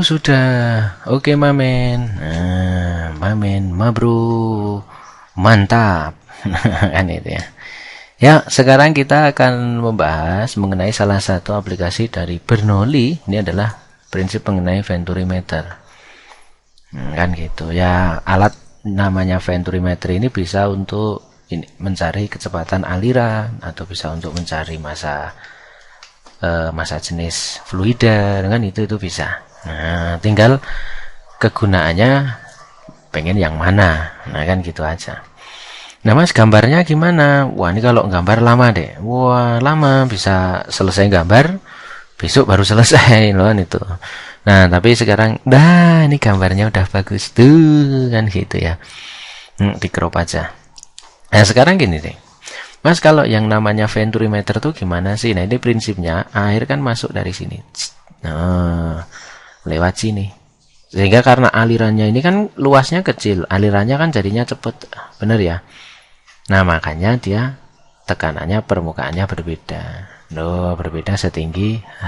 sudah. Oke, Mamen. Nah, Mamen, Mabro. Mantap. Kan itu ya. Ya, sekarang kita akan membahas mengenai salah satu aplikasi dari Bernoulli. Ini adalah prinsip mengenai Venturimeter. Kan gitu. Ya, alat namanya Venturimeter ini bisa untuk mencari kecepatan aliran atau bisa untuk mencari massa jenis fluida, kan itu bisa. Nah, tinggal kegunaannya pengen yang mana. Nah, kan gitu aja. Nah, Mas, gambarnya gimana? Wah, ini kalau gambar lama deh. Wah, lama, bisa selesai gambar besok baru selesai loh itu. Nah, tapi sekarang ini gambarnya udah bagus tuh, kan gitu ya. Di crop aja. Nah, sekarang gini deh. Mas, kalau yang namanya Venturimeter tuh gimana sih? Nah, ini prinsipnya air kan masuk dari sini. Nah, lewat sini. Sehingga karena alirannya ini kan luasnya kecil, alirannya kan jadinya cepet. Bener ya? Nah, makanya dia tekanannya permukaannya berbeda. Loh, berbeda setinggi H.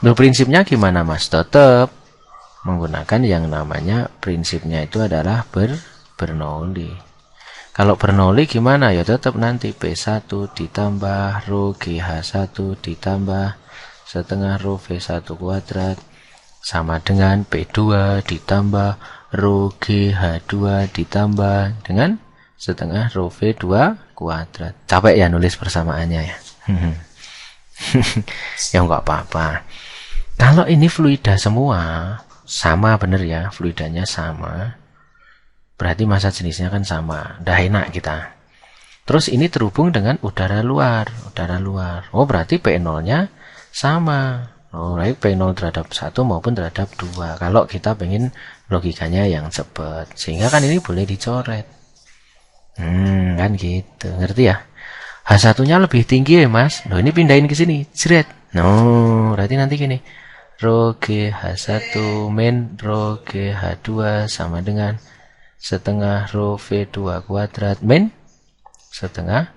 Loh, prinsipnya gimana, Mas? Tetap menggunakan yang namanya prinsipnya itu adalah Bernoulli. Kalau Bernoulli gimana? Ya tetap nanti P1 ditambah rho GH1 ditambah setengah rho V1 kuadrat sama dengan P2 ditambah rho GH2 ditambah dengan setengah rho V2 kuadrat. Capek ya nulis persamaannya ya. Ya enggak apa-apa. Kalau ini fluida semua, sama bener ya, fluidanya sama. Berarti massa jenisnya kan sama. Udah enak kita. Terus ini terhubung dengan udara luar. Oh, berarti P0-nya sama. Oh, baik P0 terhadap 1 maupun terhadap 2. Kalau kita pengen logikanya yang cepat. Sehingga kan ini boleh dicoret. Kan gitu. Ngerti ya? H1-nya lebih tinggi ya, Mas. Loh, ini pindahin ke sini. Jret. No, berarti nanti gini. Rho GH1 min rho GH2 sama dengan setengah rho V2 kuadrat min setengah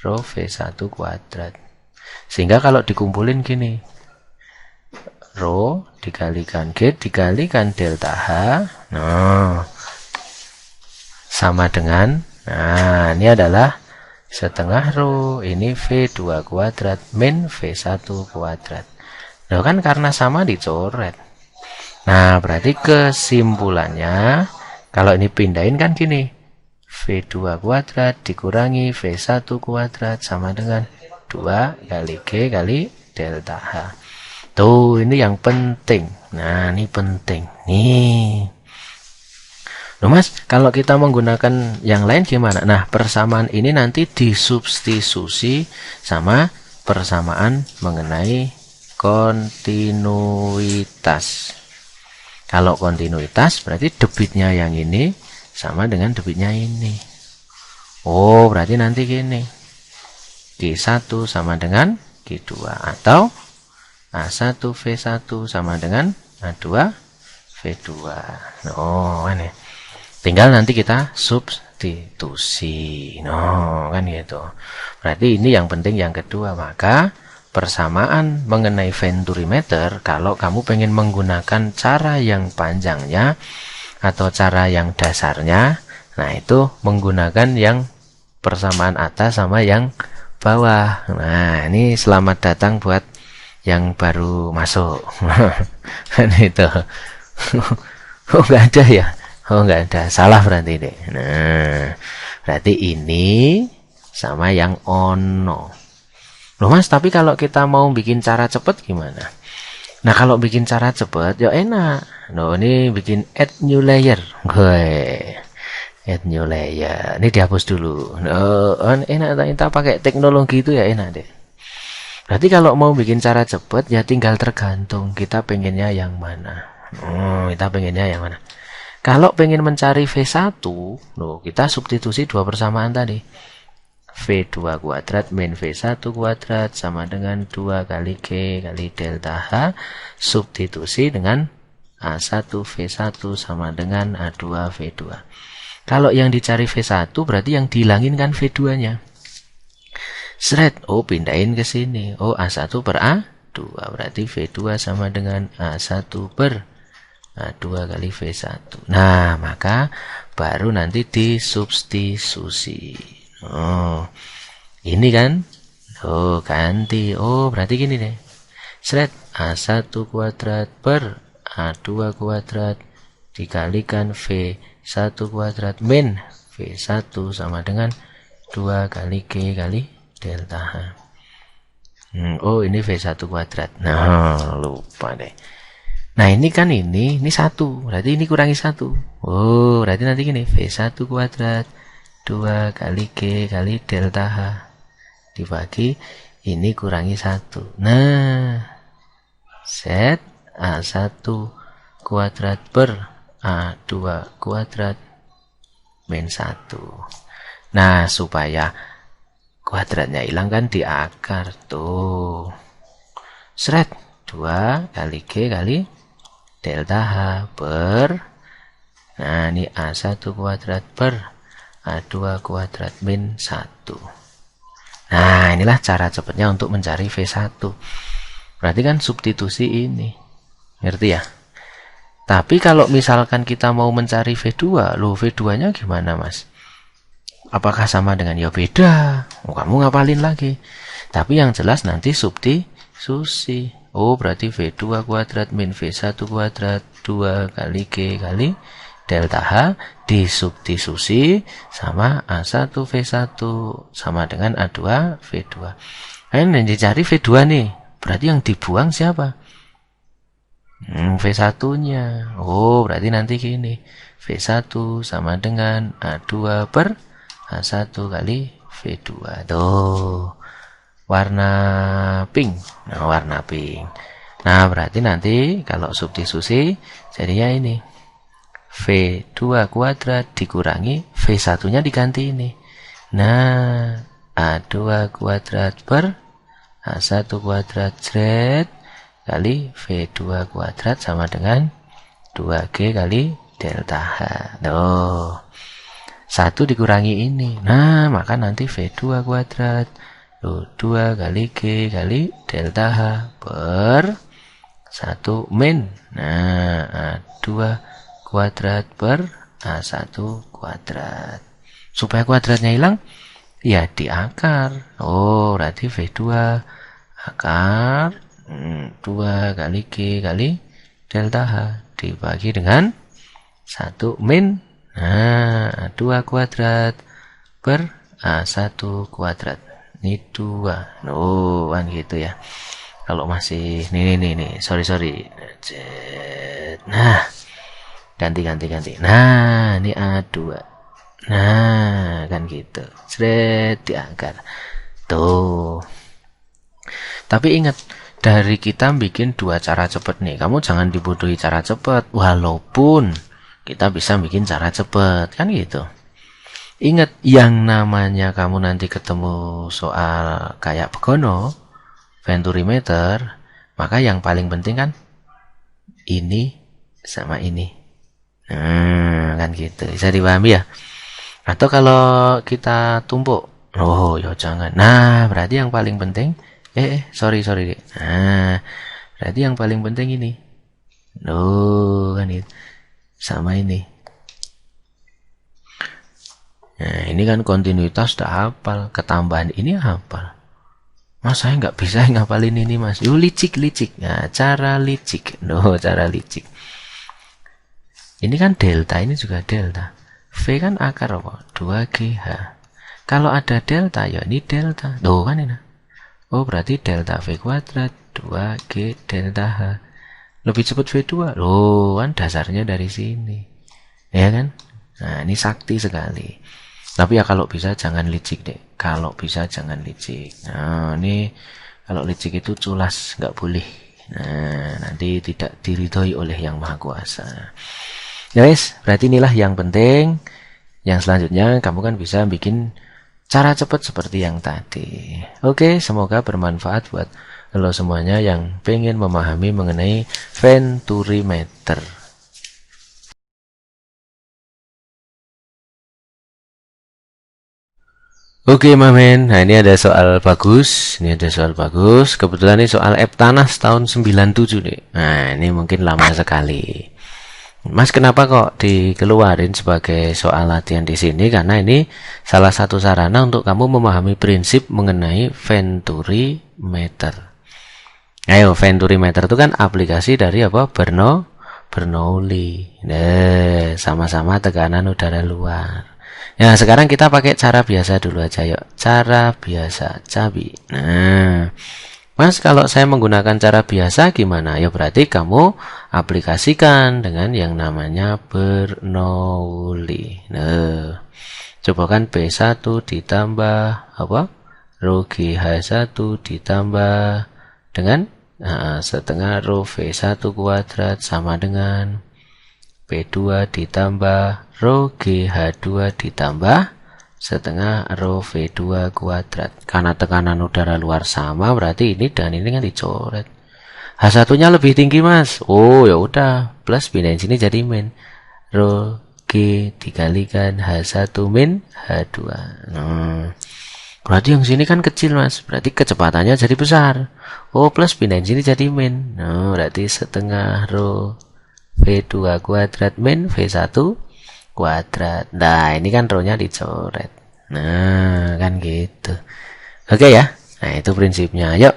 rho V1 kuadrat. Sehingga kalau dikumpulin gini, rho dikalikan G dikalikan delta H, sama dengan, ini adalah setengah rho, ini V2 kuadrat min V1 kuadrat. Loh, kan karena sama dicoret. Nah, berarti kesimpulannya kalau ini pindahin kan gini, V2 kuadrat dikurangi V1 kuadrat sama dengan 2 kali G kali delta H. Tuh, ini yang penting. Nah, ini penting. Nih. Loh, Mas, kalau kita menggunakan yang lain gimana? Nah, persamaan ini nanti disubstitusi sama persamaan mengenai kontinuitas. Kalau kontinuitas berarti debitnya yang ini sama dengan debitnya ini. Oh, berarti nanti gini. Q1 sama dengan Q2 atau A1 V1 sama dengan A2 V2. Oh, kan ya. Tinggal nanti kita substitusi. Kan gitu. Berarti ini yang penting yang kedua. Maka persamaan mengenai Venturimeter, kalau kamu pengen menggunakan cara yang panjangnya atau cara yang dasarnya, nah itu menggunakan yang persamaan atas sama yang bawah. Nah, ini selamat datang buat yang baru masuk. Kan itu. Oh, nggak ada ya? Oh, nggak ada. Salah berarti deh. Nah, berarti ini sama yang ono. Loh, Mas, tapi kalau kita mau bikin cara cepet gimana? Nah, kalau bikin cara cepet ya enak. Loh, ini bikin add new layer. Gue add new layer. Ini dihapus dulu. Loh, enak kita pakai teknologi itu ya enak deh. Berarti kalau mau bikin cara cepet ya tinggal tergantung kita pengennya yang mana. Kita pengennya yang mana? Kalau pengen mencari V1, loh, kita substitusi dua persamaan tadi. V2 kuadrat min V1 kuadrat sama dengan 2 kali G kali delta H, substitusi dengan A1 V1 sama dengan A2 V2. Kalau yang dicari V1 berarti yang dihilangin kan V2 nya. Seret, oh pindahin ke sini. Oh, A1 per A 2. Berarti V2 sama dengan A1 per A2 kali V1. Nah, maka baru nanti disubstitusi. Oh, ini kan? Oh, ganti. Oh, berarti gini deh. Seret A1 kuadrat per A2 kuadrat dikalikan V1 kuadrat min V1 sama dengan 2 kali G kali delta H. Oh, ini V1 kuadrat. Nah, lupa deh. Nah, ini kan ini 1. Berarti ini kurangi 1. Oh, berarti nanti gini. V1 kuadrat 2 kali G kali delta H. Dibagi ini kurangi 1. Nah, set A1 kuadrat per A2 kuadrat min 1. Nah, supaya kuadratnya hilang kan di akar tuh. Seret 2 kali G kali delta H per, nah ini A1 kuadrat per A2 kuadrat min 1. Nah, inilah cara cepatnya untuk mencari V1. Berarti kan substitusi ini. Ngerti ya? Tapi kalau misalkan kita mau mencari V2, loh V2-nya gimana, Mas? Apakah sama dengan? Ya beda. Oh, kamu ngapalin lagi. Tapi yang jelas nanti substitusi. Oh, berarti V2 kuadrat min V1 kuadrat 2 kali G kali delta H disubstitusi sama A1 V1 sama dengan A2 V2. Ini yang dicari V2 nih. Berarti yang dibuang siapa? V1-nya. Oh, berarti nanti gini. V1 sama dengan A2 per A1 kali V2. Tuh. Warna pink. Nah, warna pink. Nah, berarti nanti kalau substitusi jadinya ini. V2 kuadrat dikurangi V1-nya diganti ini. Nah, A2 kuadrat per A1 kuadrat Z kali V2 kuadrat sama dengan 2G kali delta H. Tuh. 1 dikurangi ini. Nah, maka nanti V2 kuadrat 2 kali G kali delta H per 1 min. Nah, A2 kuadrat per A1 kuadrat. Supaya kuadratnya hilang, ya di akar. Oh, berarti V2 akar 2 kali G kali delta H dibagi dengan 1 min. Nah, A2 kuadrat per A1 kuadrat. Ini 2. Oh, kan gitu ya. Kalau masih nih. Sorry. Nah, ganti. Nah, ini A2. Nah, kan gitu. Seret di akar. Tuh. Tapi ingat, dari kita bikin 2 cara cepat nih. Kamu jangan dibodohi cara cepat. Walaupun kita bisa bikin cara cepat. Kan gitu. Ingat, yang namanya kamu nanti ketemu soal kayak Begono, Venturimeter, maka yang paling penting kan ini sama ini. Kan gitu. Bisa dipahami ya? Atau kalau kita tumpuk, oh ya jangan. Nah, berarti yang paling penting, sorry. Nah, berarti yang paling penting ini. Oh, kan itu. Sama ini. Nah, ini kan kontinuitas udah hafal, ketambahan ini hafal. Mas, saya nggak bisa ngapalin ini, Mas. Yuk licik. Nah, cara licik. Cara licik. Ini kan delta, ini juga delta. V kan akar apa? 2GH. Kalau ada delta, ya ini delta. Kan ini. Oh, berarti delta V kuadrat 2G delta H. Lebih cepat V2. Kan dasarnya dari sini. Ya kan? Nah, ini sakti sekali. Tapi ya kalau bisa jangan licik deh. Kalau bisa jangan licik. Nah, ini kalau licik itu culas, nggak boleh. Nah, nanti tidak diridhoi oleh Yang Maha Kuasa. Ya guys, berarti inilah yang penting. Yang selanjutnya kamu kan bisa bikin cara cepat seperti yang tadi. Oke, semoga bermanfaat buat lo semuanya yang pengen memahami mengenai Venturimeter. Oke, Mamen. Nah, ini ada soal bagus. Ini ada soal bagus. Kebetulan ini soal Eptanas tahun 97 nih. Nah, ini mungkin lama sekali. Mas, kenapa kok dikeluarin sebagai soal latihan di sini? Karena ini salah satu sarana untuk kamu memahami prinsip mengenai Venturi meter. Ayo, Venturi meter itu kan aplikasi dari apa? Bernoulli. Nah, sama-sama tekanan udara luar. Ya, sekarang kita pakai cara biasa dulu aja yuk. Cara biasa, cabi. Nah, Mas, kalau saya menggunakan cara biasa gimana? Ya berarti kamu aplikasikan dengan yang namanya Bernoulli. Nah, coba kan B1 ditambah apa? Rho GH1 ditambah dengan setengah rho V1 kuadrat sama dengan P2 ditambah rho GH2 ditambah setengah rho V2 kuadrat. Karena tekanan udara luar sama, berarti ini dan ini kan dicoret. H1-nya lebih tinggi, Mas. Oh, ya udah, plus pindahin sini jadi min. Rho G dikalikan H1 min H2. Berarti yang sini kan kecil, Mas. Berarti kecepatannya jadi besar. Oh, plus pindahin sini jadi min. Berarti setengah rho V2 kuadrat min V1 kuadrat. Nah, ini kan rho-nya dicoret. Nah, kan gitu. Oke ya. Nah, itu prinsipnya. Yuk,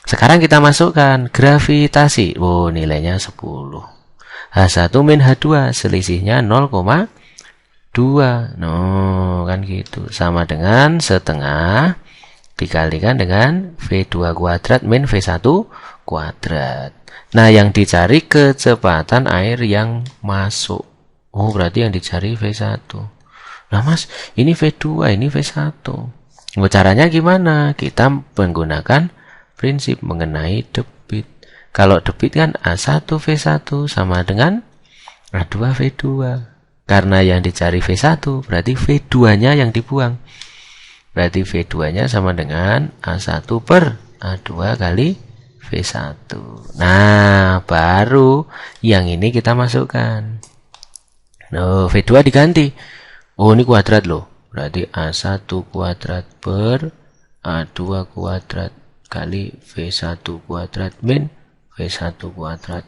sekarang kita masukkan gravitasi. Oh, nilainya 10. H1 min H2, selisihnya 0,2. No, kan gitu. Sama dengan setengah dikalikan dengan V2 kuadrat min V1 kuadrat. Nah, yang dicari kecepatan air yang masuk. Oh, berarti yang dicari V1. Nah, Mas, ini V2, ini V1. Caranya gimana? Kita menggunakan prinsip mengenai debit. Kalau debit kan A1 V1 sama dengan A2 V2. Karena yang dicari V1, berarti V2-nya yang dibuang. Berarti V2-nya sama dengan A1 per A2 kali V1. Nah, baru yang ini kita masukkan. No, V2 diganti. Oh, ini kuadrat loh. Berarti A1 kuadrat per A2 kuadrat kali V1 kuadrat min V1 kuadrat.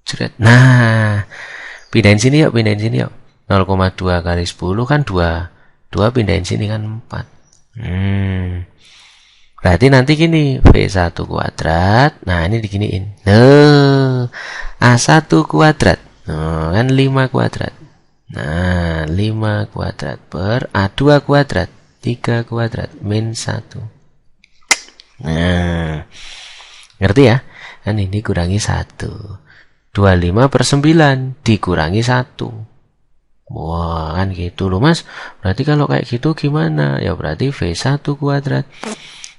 Cret. Nah, pindahin sini yuk, pindahin sini yuk. 0,2 kali 10 kan 2. 2 pindahin sini kan 4. Berarti nanti gini, V1 kuadrat. Nah, ini diginiin. Nah, A1 kuadrat. Nah, kan 5 kuadrat. Nah, 5 kuadrat per A2 kuadrat. 3 kuadrat min 1. Nah, ngerti ya? Kan ini kurangi 1. 25 per 9 dikurangi 1. Wah, kan gitu loh, Mas. Berarti kalau kayak gitu gimana? Ya berarti V1 kuadrat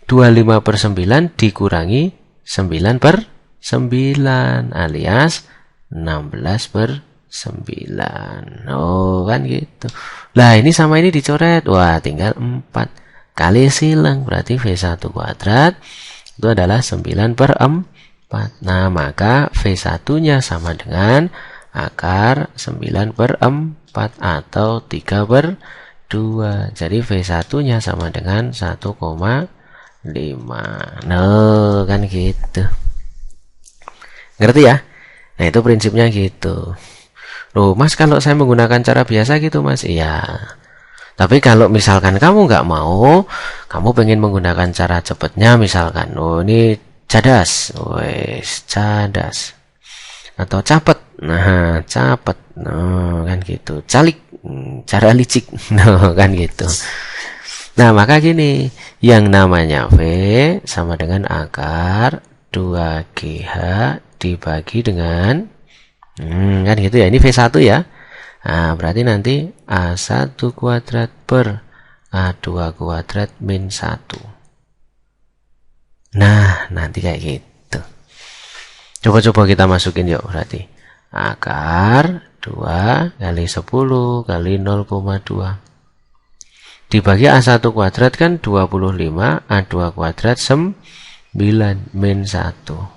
25 per 9 dikurangi 9 per 9 alias 16 per 9. Oh, kan gitu. Lah, ini sama ini dicoret. Wah, tinggal 4 kali silang. Berarti V1 kuadrat itu adalah 9 per 4. Nah, maka V1-nya sama dengan akar 9 per 4 atau 3 per 2. Jadi V1-nya sama dengan 1,5. Nah, kan gitu. Ngerti ya? Nah, itu prinsipnya gitu. Loh, Mas, kalau saya menggunakan cara biasa gitu, Mas. Iya. Tapi kalau misalkan kamu nggak mau, kamu pengen menggunakan cara cepatnya, misalkan, oh ini cadas, wes cadas, atau capet, nah capet, nah kan gitu, calik, cara licik, nah kan gitu. Nah, maka gini, yang namanya V sama dengan akar 2GH dibagi dengan, kan gitu ya, ini V1 ya. Nah, berarti nanti A1 kuadrat per A2 kuadrat min 1. Nah, nanti kayak gitu. Coba-coba kita masukin yuk, berarti akar 2 kali 10 kali 0,2 dibagi A1 kuadrat kan 25, A2 kuadrat 9 min 1.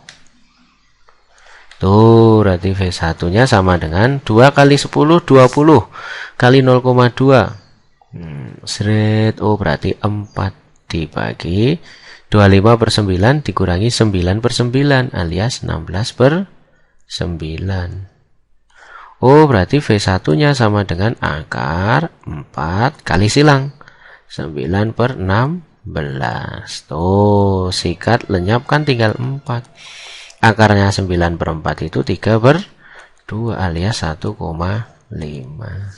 Tuh, berarti V1-nya sama dengan 2 kali 10, 20 kali 0,2. Seret, oh berarti 4 dibagi 25 per 9 dikurangi 9 per 9 alias 16 per 9. Oh berarti V1 nya sama dengan akar 4 kali silang 9 per 16. Tuh sikat lenyap kan tinggal 4. Akarnya 9 per 4 itu 3 per 2 alias 1,5.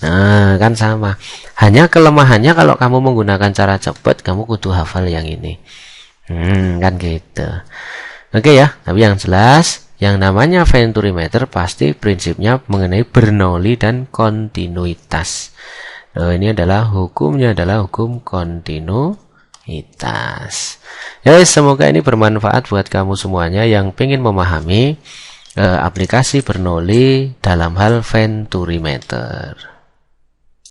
Nah kan sama. Hanya kelemahannya kalau kamu menggunakan cara cepat, kamu kudu hafal yang ini. Kan gitu. Oke ya, tapi yang jelas yang namanya Venturimeter pasti prinsipnya mengenai Bernoulli dan kontinuitas. Nah, ini adalah hukumnya adalah hukum kontinuitas. Ya, semoga ini bermanfaat buat kamu semuanya yang ingin memahami aplikasi Bernoulli dalam hal Venturimeter.